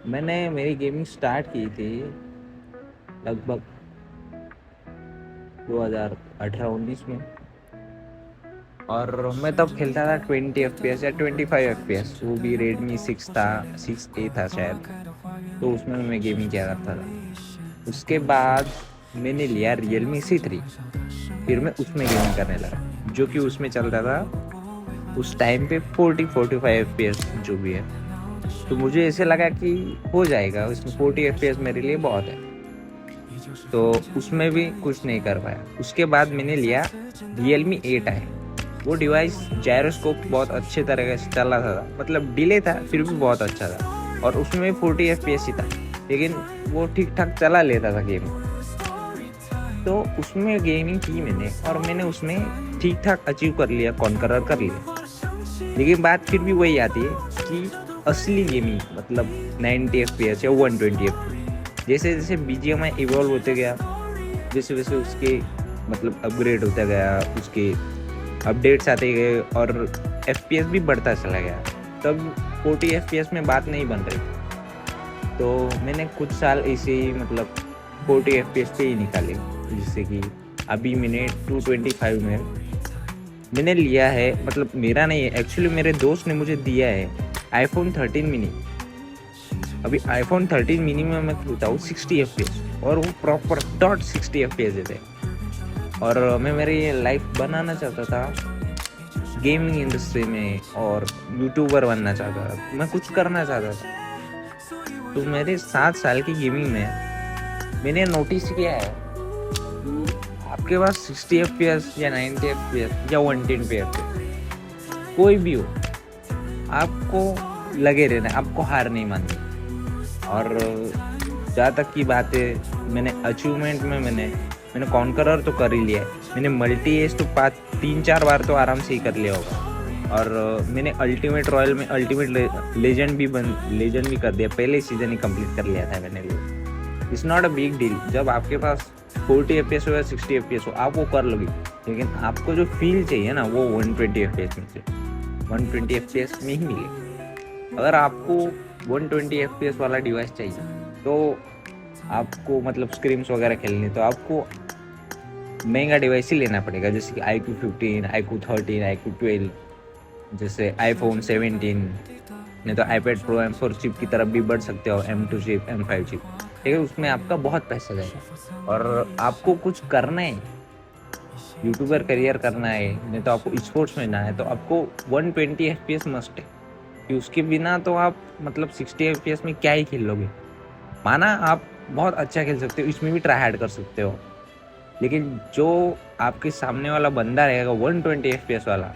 मैंने मेरी gaming start की थी लगभग 2018-19 में। और मैं तब खेलता था 20 FPS या 25 FPS, वो भी रेडमी 6 था, 6A था शायद। तो उसमें मैं गेमिंग किया करता था। उसके बाद मैंने लिया Realme C3। फिर मैं उसमें गेमिंग करने लगा, जो कि उसमें चलता था उस टाइम पे 40-45 FPS जो भी है। तो मुझे ऐसे लगा कि हो जाएगा, इसमें 40 FPS मेरे लिए बहुत है। तो उसमें भी कुछ नहीं कर पाया। उसके बाद मैंने लिया Realme 8 है। वो डिवाइस जायरोस्कोप बहुत अच्छे तरीके से चला था, मतलब डिले था फिर भी बहुत अच्छा था। और उसमें 40 FPS ही था, लेकिन वो ठीक ठाक चला लेता था गेम। तो उसमें गेमिंग की मैंने, और मैंने उसमें ठीक ठाक अचीव कर लिया, कॉन्करर कर लिया। लेकिन बात फिर भी वही आती है कि असली गेमिंग मतलब 90 FPS या 120 FPS, जैसे जैसे BGMI इवॉल्व होते गया, जैसे वैसे उसके मतलब अपग्रेड होता गया, उसके अपडेट्स आते गए और FPS भी बढ़ता चला गया। तब 40 FPS में बात नहीं बन रही। तो मैंने कुछ साल ऐसे ही मतलब 40 FPS पे ही निकाले, जिससे कि अभी मैंने 225 में मैंने लिया है। मतलब मेरा नहीं है, एक्चुअली मेरे दोस्त ने मुझे दिया है iPhone 13 मिनी। अभी iPhone 13 मिनी में मैं खेलता हूँ 60 FPS, और वो प्रॉपर डॉट 60 FPS देते हैं। और मैं मेरी लाइफ बनाना चाहता था गेमिंग इंडस्ट्री में, और यूट्यूबर बनना चाहता था, मैं कुछ करना चाहता था। तो मेरे 7 साल की गेमिंग में मैंने नोटिस किया है कि आपके पास 60 FPS या 90 FPS या 110 FPS कोई भी हो, आपको लगे रहना है, आपको हार नहीं माननी। और जहाँ तक की बात है, मैंने अचीवमेंट में मैंने कॉन्करर तो कर ही लिया है। मैंने मल्टी एज तो 3-4 बार तो आराम से ही कर लिया होगा। और मैंने अल्टीमेट रॉयल में अल्टीमेट लेजेंड भी कर दिया, पहले सीजन ही कंप्लीट कर लिया था मैंने। It's not a big deal. जब आपके पास 40 FPS हो या 60 FPS हो, आप वो कर लोगे। लेकिन आपको जो फील चाहिए ना, वो 120 FPS में से 120 FPS में ही मिले। अगर आपको 120 FPS वाला डिवाइस चाहिए, तो आपको मतलब स्क्रीम्स वगैरह खेलनी, तो आपको महंगा डिवाइस ही लेना पड़ेगा, जैसे कि iQOO 15, iQOO 13, iQOO 12, जैसे iPhone 17। नहीं तो iPad Pro M4 चिप की तरफ भी बढ़ सकते हो, M2 चिप, M5 चिप। ठीक है, उसमें आपका बहुत पैसा जाएगा। और आपको कुछ करना है, यूट्यूबर करियर करना है, नहीं तो आपको स्पोर्ट्स में ना है, तो आपको 120 FPS मस्ट है। कि उसके बिना तो आप मतलब 60 FPS में क्या ही खेल लोगे। माना आप बहुत अच्छा खेल सकते हो, इसमें भी ट्राई हार्ड कर सकते हो, लेकिन जो आपके सामने वाला बंदा रहेगा 120 FPS वाला,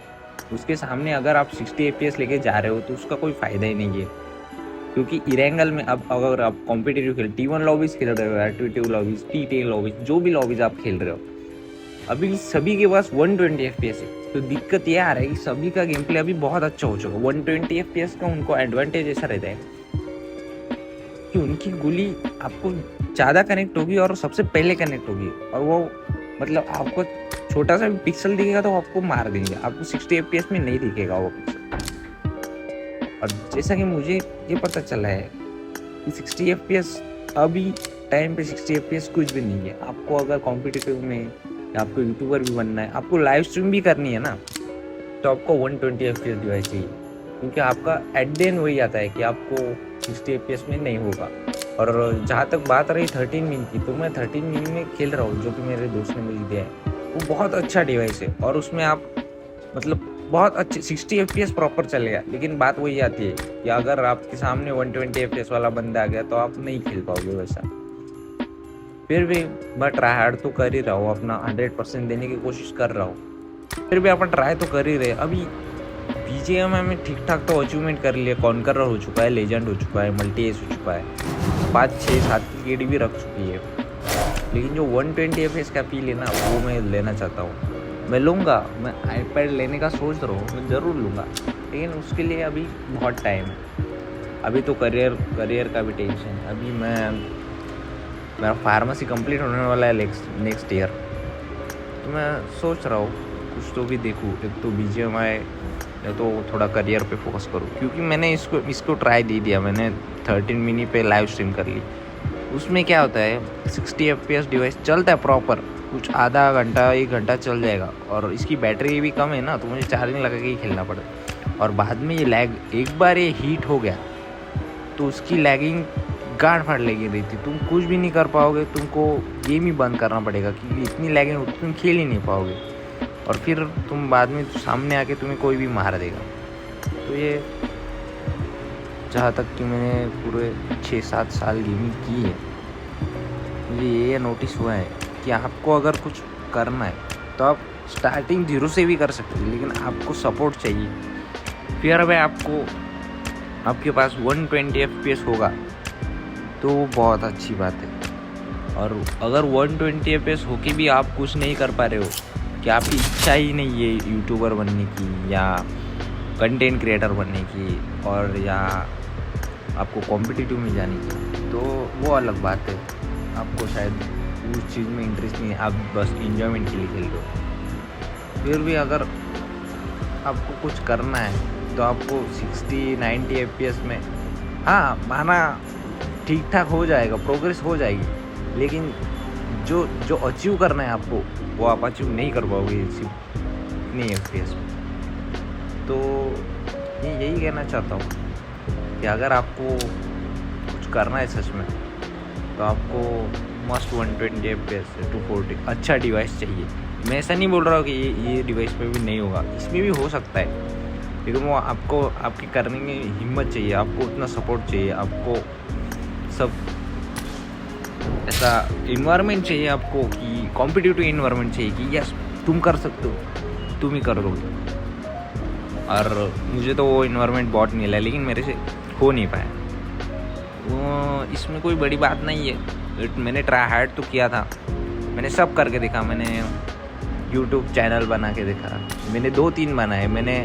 उसके सामने अगर आप 60 FPS लेके जा रहे हो, तो उसका कोई फायदा ही नहीं है। क्योंकि इरेंगल में अब अगर आप कॉम्पिटेटिव खेल T1 लॉबीज खेल रहे हो या T2 लॉबीज, T10 लॉबीज, जो भी लॉबीज आप खेल रहे हो, अभी सभी के पास 120 FPS है। तो दिक्कत ये आ रहा है कि सभी का गेम प्ले अभी बहुत अच्छा हो चुका है। 120 FPS का उनको एडवांटेज ऐसा रहता है कि उनकी गोली आपको ज़्यादा कनेक्ट होगी और सबसे पहले कनेक्ट होगी, और वो मतलब आपको छोटा सा भी पिक्सल दिखेगा तो आपको मार देंगे, आपको 60 FPS में नहीं दिखेगा वो पिक्सल। और जैसा कि मुझे ये पता चला है कि 60 FPS अभी टाइम पे 60 FPS कुछ भी नहीं है। आपको अगर कॉम्पिटिटिव में या आपको यूट्यूबर भी बनना है, आपको लाइव स्ट्रीम भी करनी है ना, तो आपको 120 FPS डिवाइस चाहिए। क्योंकि आपका एट द एंड वही आता है कि आपको 60 FPS में नहीं होगा। और जहाँ तक बात रही 13 मिनी की, तो मैं 13 मिनी में खेल रहा हूँ, जो कि मेरे दोस्त ने मुझे दिया है। वो बहुत अच्छा डिवाइस है, और उसमें आप मतलब बहुत अच्छे 60 FPS प्रॉपर चलेगा। लेकिन बात वही आती है कि अगर आपके सामने 120 FPS वाला बंदा आ गया, तो आप नहीं खेल पाओगे वैसा। फिर भी मैं ट्राई हार्ड तो कर ही रहा हूँ, अपना 100% देने की कोशिश कर रहा हूँ। फिर भी अपन ट्राई तो कर ही रहे। अभी BGMI में ठीक ठाक तो अचीवमेंट कर लिया, कॉन्करर हो चुका है, लेजेंड हो चुका है, मल्टी एस हो चुका है, 5-6-7 की KD भी रख चुकी है। लेकिन जो 120 FPS का फील है ना, वो मैं लेना चाहता हूँ। मैं लूँगा, मैं iPad लेने का सोच रहा हूँ, मैं ज़रूर लूँगा, लेकिन उसके लिए अभी बहुत टाइम है। अभी तो करियर का भी टेंशन है। अभी मेरा फार्मेसी कंप्लीट होने वाला है नेक्स्ट ईयर। तो मैं सोच रहा हूँ कुछ तो भी देखूँ, एक तो BGMI या तो थोड़ा करियर पे फोकस करूँ। क्योंकि मैंने इसको ट्राई दे दिया, मैंने 13 मिनी पे लाइव स्ट्रीम कर ली। उसमें क्या होता है 60 FPS डिवाइस चलता है प्रॉपर, कुछ आधा घंटा 1 घंटा चल जाएगा, और इसकी बैटरी भी कम है ना, तो मुझे चार्जिंग लगा के ही खेलना पड़ता। और बाद में ये लैग, एक बार ये हीट हो गया तो उसकी लैगिंग गांड फाड़ लगी रही थी, तुम कुछ भी नहीं कर पाओगे, तुमको गेम ही बंद करना पड़ेगा क्योंकि इतनी लैगिंग तुम खेल ही नहीं पाओगे, और फिर तुम बाद में सामने आके तुम्हें कोई भी मार देगा। तो ये जहाँ तक कि मैंने पूरे 6-7 साल गेमिंग की है, मुझे ये नोटिस हुआ है कि आपको अगर कुछ करना है तो आप स्टार्टिंग 0 से भी कर सकते हैं, लेकिन आपको सपोर्ट चाहिए। फिर अब आपके पास 120 FPS होगा तो बहुत अच्छी बात है। और अगर 120 FPS होके भी आप कुछ नहीं कर पा रहे हो, कि आपकी इच्छा ही नहीं है यूट्यूबर बनने की या कंटेंट क्रिएटर बनने की, और या आपको कॉम्पिटिटिव में जाने की, तो वो अलग बात है। आपको शायद उस चीज़ में इंटरेस्ट नहीं है, आप बस इंजॉयमेंट के लिए खेल रहे हो। फिर भी अगर आपको कुछ करना है तो आपको 60-90 FPS में, हाँ माना ठीक ठाक हो जाएगा, प्रोग्रेस हो जाएगी, लेकिन जो अचीव करना है आपको वो आप अचीव नहीं कर पाओगे सिर्फ इतनी FPS में। तो यही कहना चाहता हूँ कि अगर आपको कुछ करना है सच में, तो आपको मस्ट 120 FPS 240 अच्छा डिवाइस चाहिए। मैं ऐसा नहीं बोल रहा हूँ कि ये डिवाइस में भी नहीं होगा, इसमें भी हो सकता है, लेकिन वो आपको आपके करने में हिम्मत चाहिए, आपको उतना सपोर्ट चाहिए, आपको सब ऐसा इन्वायरमेंट चाहिए आपको, कि कॉम्पिटिटिव इन्वायरमेंट चाहिए कि यस तुम कर सकते हो, तुम ही कर दोगे। और मुझे तो वो इन्वायरमेंट बहुत मिला, लेकिन मेरे से हो नहीं पाया। वो इसमें कोई बड़ी बात नहीं है, मैंने ट्राई हार्ड तो किया था, मैंने सब करके देखा, मैंने यूट्यूब चैनल बना के देखा, मैंने 2-3 बनाए, मैंने